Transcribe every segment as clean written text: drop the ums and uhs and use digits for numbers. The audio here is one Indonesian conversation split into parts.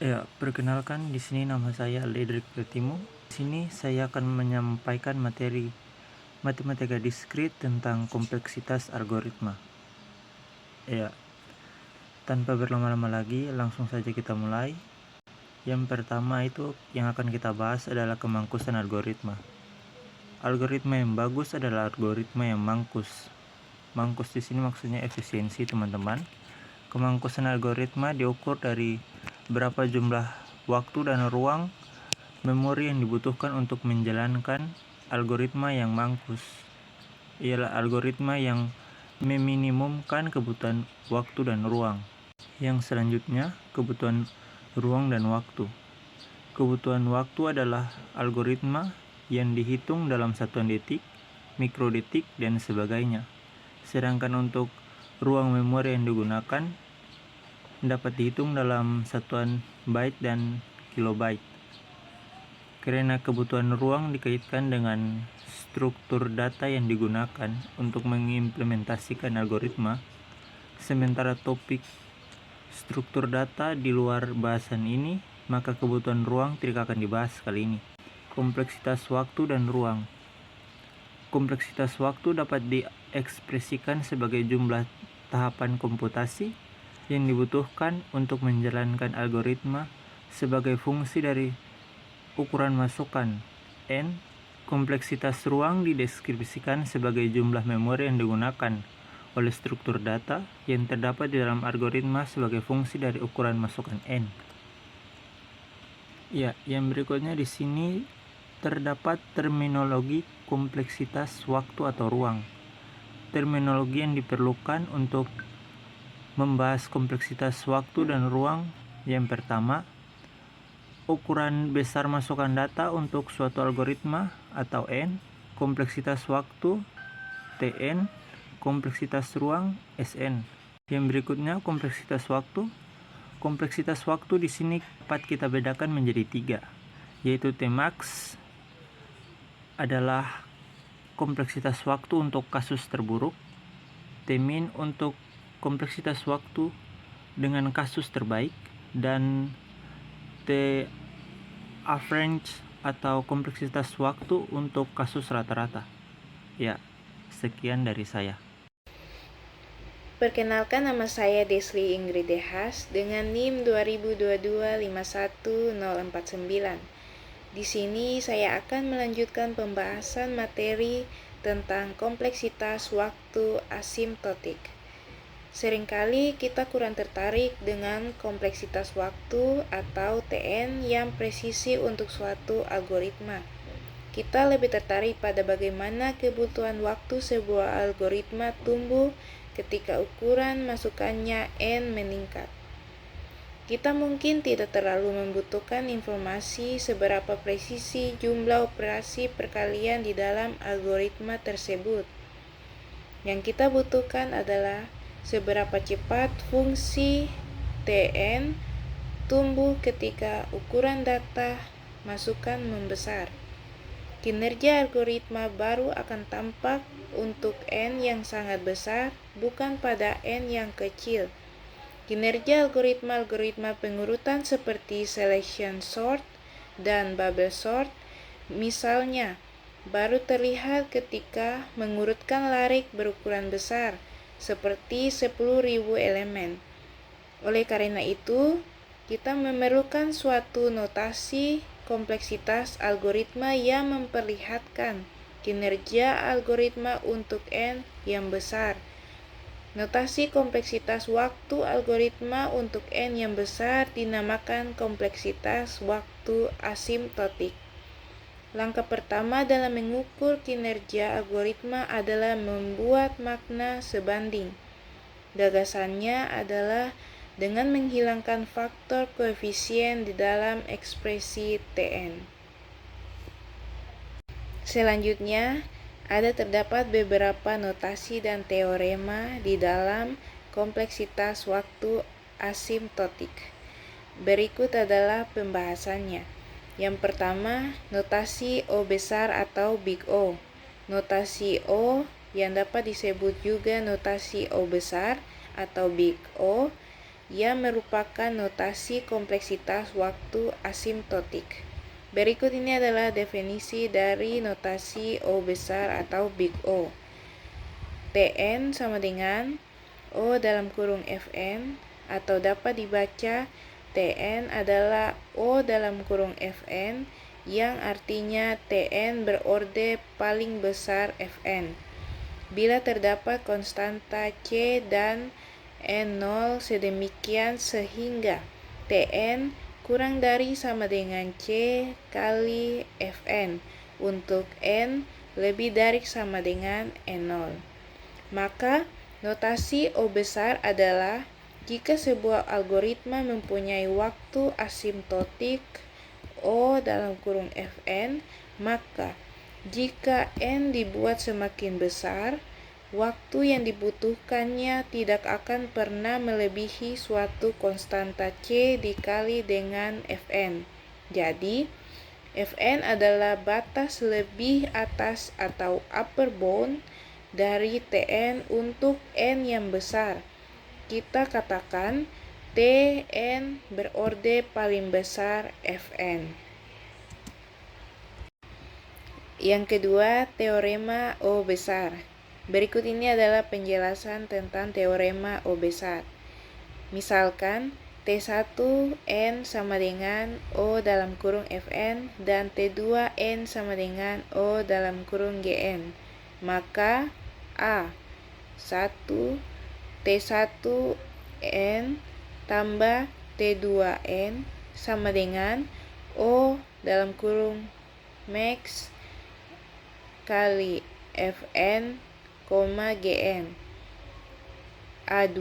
Ya, perkenalkan di sini nama saya Ledrik Pretimu. Di sini saya akan menyampaikan materi matematika diskrit tentang kompleksitas algoritma. Ya, tanpa berlama-lama lagi, langsung saja kita mulai. Yang pertama itu yang akan kita bahas adalah kemangkusan algoritma. Algoritma yang bagus adalah algoritma yang mangkus. Mangkus di sini maksudnya efisiensi, teman-teman. Kemangkusan algoritma diukur dari berapa jumlah waktu dan ruang memori yang dibutuhkan untuk menjalankan algoritma yang mangkus. Ialah algoritma yang meminimumkan kebutuhan waktu dan ruang. Yang selanjutnya, kebutuhan ruang dan waktu. Kebutuhan waktu adalah algoritma yang dihitung dalam satuan detik, mikrodetik, dan sebagainya. Sedangkan untuk ruang memori yang digunakan dapat dihitung dalam satuan byte dan kilobyte. Karena kebutuhan ruang dikaitkan dengan struktur data yang digunakan untuk mengimplementasikan algoritma, sementara topik struktur data di luar bahasan ini, maka kebutuhan ruang tidak akan dibahas kali ini. Kompleksitas waktu dan ruang. Kompleksitas waktu dapat diekspresikan sebagai jumlah tahapan komputasi yang dibutuhkan untuk menjalankan algoritma sebagai fungsi dari ukuran masukan n. Kompleksitas ruang dideskripsikan sebagai jumlah memori yang digunakan oleh struktur data yang terdapat di dalam algoritma sebagai fungsi dari ukuran masukan n. Ya, yang berikutnya di sini terdapat terminologi kompleksitas waktu atau ruang. Terminologi yang diperlukan untuk membahas kompleksitas waktu dan ruang. Yang pertama, ukuran besar masukan data untuk suatu algoritma atau n, kompleksitas waktu Tn, kompleksitas ruang Sn. Yang berikutnya kompleksitas waktu. Kompleksitas waktu di sini dapat kita bedakan menjadi 3, yaitu Tmax adalah kompleksitas waktu untuk kasus terburuk, Tmin untuk kompleksitas waktu dengan kasus terbaik, dan T average atau kompleksitas waktu untuk kasus rata-rata. Ya, sekian dari saya. Perkenalkan, nama saya Desli Ingrid Dehas dengan NIM 2022-51049. Di sini saya akan melanjutkan pembahasan materi tentang kompleksitas waktu asimptotik. Seringkali kita kurang tertarik dengan kompleksitas waktu atau Tn yang presisi untuk suatu algoritma. Kita lebih tertarik pada bagaimana kebutuhan waktu sebuah algoritma tumbuh ketika ukuran masukannya n meningkat. Kita mungkin tidak terlalu membutuhkan informasi seberapa presisi jumlah operasi perkalian di dalam algoritma tersebut. Yang kita butuhkan adalah seberapa cepat fungsi Tn tumbuh ketika ukuran data masukan membesar. Kinerja algoritma baru akan tampak untuk n yang sangat besar, bukan pada n yang kecil. Kinerja algoritma pengurutan seperti selection sort dan bubble sort, misalnya, baru terlihat ketika mengurutkan larik berukuran besar, seperti 10.000 elemen. Oleh karena itu, kita memerlukan suatu notasi kompleksitas algoritma yang memperlihatkan kinerja algoritma untuk n yang besar. Notasi kompleksitas waktu algoritma untuk n yang besar dinamakan kompleksitas waktu asimptotik. Langkah pertama dalam mengukur kinerja algoritma adalah membuat makna sebanding. Gagasannya adalah dengan menghilangkan faktor koefisien di dalam ekspresi Tn. Selanjutnya, terdapat beberapa notasi dan teorema di dalam kompleksitas waktu asimptotik. Berikut adalah pembahasannya. Yang pertama, notasi O besar atau Big O. Notasi O yang dapat disebut juga notasi O besar atau Big O yang merupakan notasi kompleksitas waktu asimptotik. Berikut ini adalah definisi dari notasi O besar atau Big O. Tn sama dengan O dalam kurung Fn, atau dapat dibaca Tn adalah O dalam kurung Fn, yang artinya Tn berorde paling besar Fn. Bila terdapat konstanta C dan N0 sedemikian sehingga Tn kurang dari sama dengan C kali Fn untuk N lebih dari sama dengan N0. Maka notasi O besar adalah jika sebuah algoritma mempunyai waktu asimptotik O dalam kurung Fn, maka jika N dibuat semakin besar, waktu yang dibutuhkannya tidak akan pernah melebihi suatu konstanta C dikali dengan Fn. Jadi, Fn adalah batas lebih atas atau upper bound dari Tn untuk N yang besar. Kita katakan Tn berorde paling besar Fn. Yang kedua, teorema O besar. Berikut ini adalah penjelasan tentang teorema O besar. Misalkan T1N sama dengan O dalam kurung Fn dan T2N sama dengan O dalam kurung Gn. Maka A 1 T1N tambah T2N sama dengan O dalam kurung max kali Fn, Gn. A2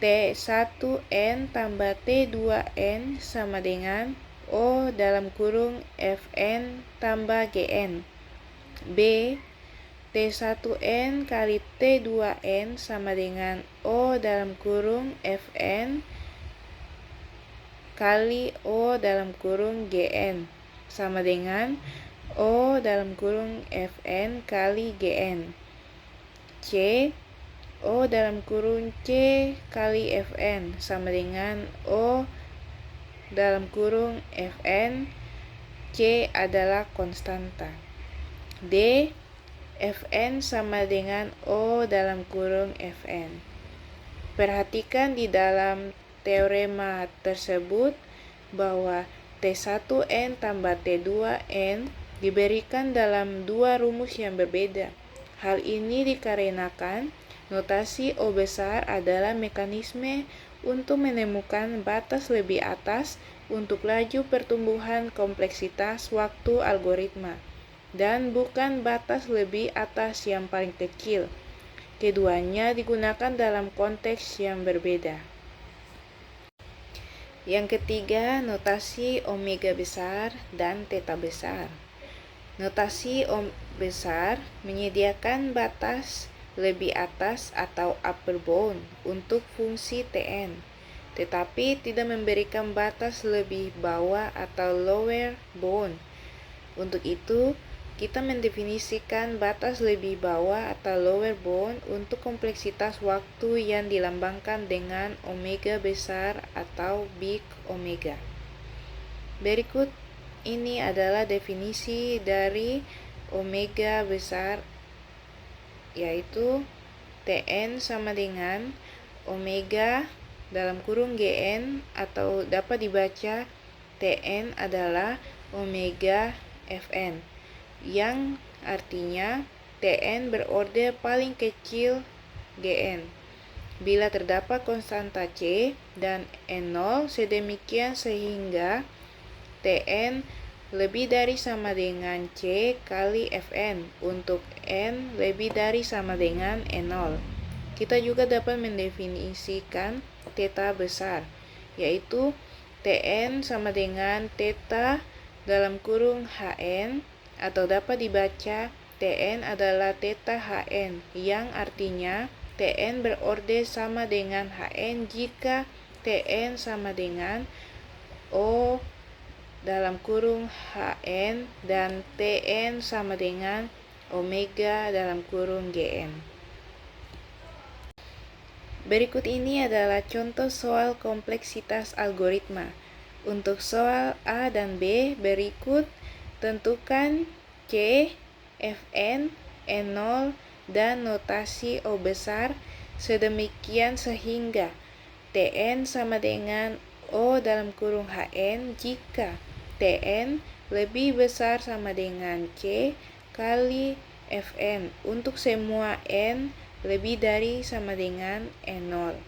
T1N tambah T2N sama dengan O dalam kurung Fn tambah Gn. B T1N kali T2N sama dengan O dalam kurung Fn kali O dalam kurung Gn sama dengan O dalam kurung Fn kali Gn. C O dalam kurung C kali Fn sama dengan O dalam kurung Fn. C adalah konstanta. D Fn sama dengan O dalam kurung Fn. Perhatikan di dalam teorema tersebut bahwa T1N tambah T2N diberikan dalam dua rumus yang berbeda. Hal ini dikarenakan notasi O besar adalah mekanisme untuk menemukan batas lebih atas untuk laju pertumbuhan kompleksitas waktu algoritma, dan bukan batas lebih atas yang paling kecil. Keduanya digunakan dalam konteks yang berbeda. Yang ketiga, notasi omega besar dan theta besar. Notasi O besar menyediakan batas lebih atas atau upper bound untuk fungsi Tn, tetapi tidak memberikan batas lebih bawah atau lower bound. Untuk itu, kita mendefinisikan batas lebih bawah atau lower bound untuk kompleksitas waktu yang dilambangkan dengan omega besar atau big omega. Berikut ini adalah definisi dari omega besar, yaitu Tn sama dengan omega dalam kurung Gn, atau dapat dibaca Tn adalah omega Fn, yang artinya Tn berorde paling kecil Gn. Bila terdapat konstanta C dan N0 sedemikian sehingga Tn lebih dari sama dengan C kali Fn untuk N lebih dari sama dengan N0. Kita juga dapat mendefinisikan theta besar, yaitu Tn sama dengan theta dalam kurung Hn, atau dapat dibaca Tn adalah theta Hn, yang artinya Tn berorde sama dengan Hn jika Tn sama dengan O dalam kurung Hn dan Tn sama dengan omega dalam kurung Gn. Berikut ini adalah contoh soal kompleksitas algoritma. Untuk soal A dan B berikut, tentukan C, Fn, N0, dan notasi O besar sedemikian sehingga Tn sama dengan O dalam kurung Hn jika Tn lebih besar sama dengan C kali Fn untuk semua N lebih dari sama dengan N0.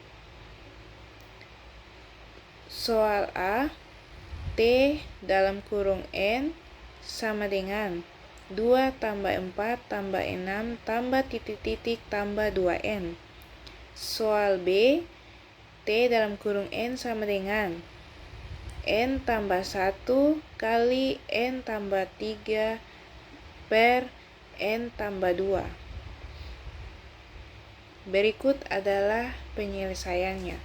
Soal A, T dalam kurung N sama dengan 2 tambah 4 tambah 6 tambah titik-titik tambah 2N. Soal B, T dalam kurung N sama dengan N tambah 1 kali N tambah 3 per N tambah 2. Berikut adalah penyelesaiannya.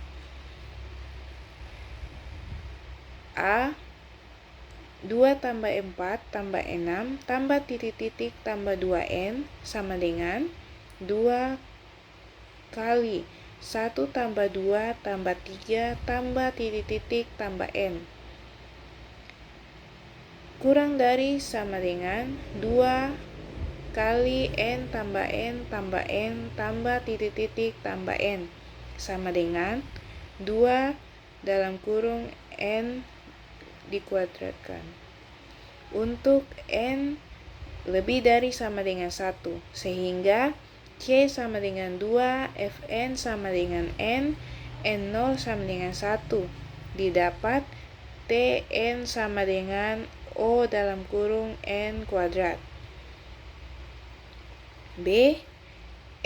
A, 2 tambah 4 tambah 6 tambah titik-titik tambah 2N sama dengan 2 kali 1 tambah 2 tambah 3 tambah titik-titik tambah N. Kurang dari sama dengan 2 kali N tambah N tambah N tambah titik-titik tambah N sama dengan 2 dalam kurung N dikuadratkan. Untuk N lebih dari sama dengan 1, sehingga C sama dengan 2, Fn sama dengan N, N0 sama dengan 1. Didapat Tn sama dengan O dalam kurung N kuadrat. B,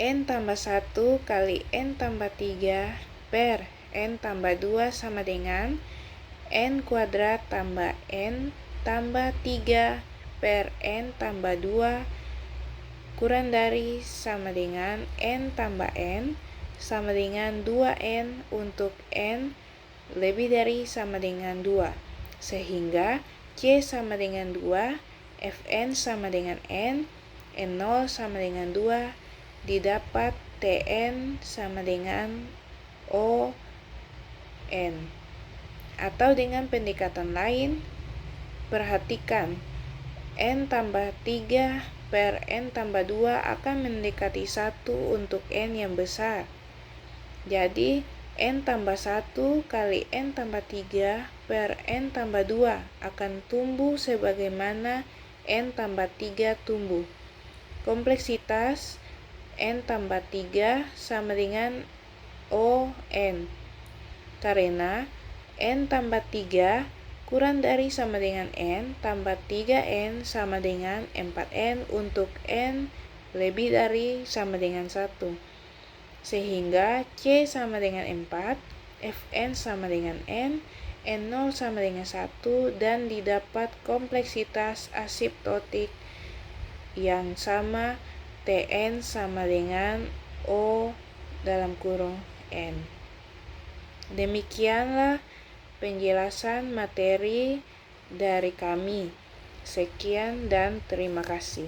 N tambah 1 kali N tambah 3 per N tambah 2 sama dengan N kuadrat tambah N tambah 3 per N tambah 2 kurang dari sama dengan N tambah N sama dengan 2N untuk N lebih dari sama dengan 2. Sehingga C sama dengan 2, Fn sama dengan N, N0 sama dengan 2, didapat Tn sama dengan O N. Atau dengan pendekatan lain, perhatikan N tambah 3 per N tambah 2 akan mendekati 1 untuk N yang besar. Jadi N tambah 1 kali N tambah 3 per N tambah 2 akan tumbuh sebagaimana N tambah 3 tumbuh. Kompleksitas N tambah 3 sama dengan O N. Karena N tambah 3 kurang dari sama dengan N tambah 3N sama dengan 4N untuk N lebih dari sama dengan 1. Sehingga C sama dengan 4, Fn sama dengan N, N0 sama dengan 1, dan didapat kompleksitas asiptotik yang sama Tn sama dengan O dalam kurung N. Demikianlah penjelasan materi dari kami. Sekian dan terima kasih.